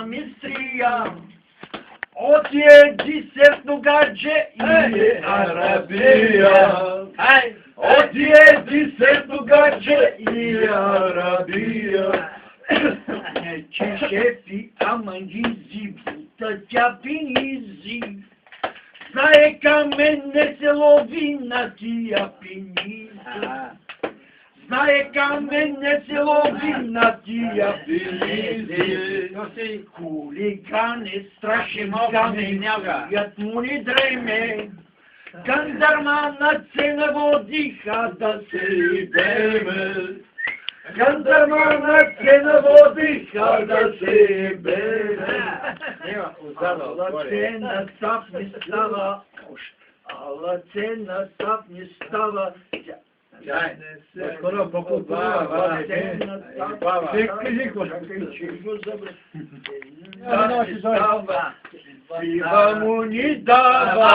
Мистрия, отие десертно гадже и Арабия. Отие десертно гадже и Арабия. Ce șefii amăgizi, tăcea pinizi, Znaje kamene se lovi na tija pinizi. Znaje kamene se lovi na tija pinizi. Huligane strašim kamenja, jat mu ni dreme, Gandarmana cena vodiha da se ideme. Gandarmana cena vodiha da se ideme. Allah cena saf mi stava, Allah cena saf mi stava. Skoro pokud baba, Siva mu ni dava,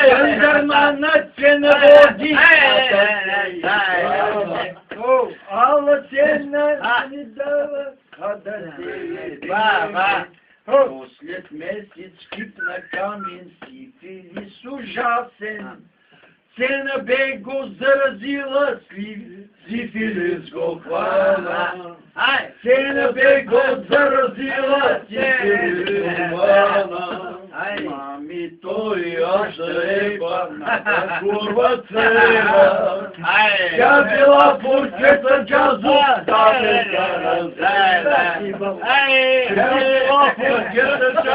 Gandarmana cena vodiha da se ideme. Allah cena mi dava, kada se ideme. После месяц кип на камен, сифилис ужасен. Цена бе го заразила, сифилис го хвана. Цена бе го заразила, сифилис го хвана. Мами, той още е на курва цена. Тя била буркета джазу, да ме заразила. Тя била буркета джазу,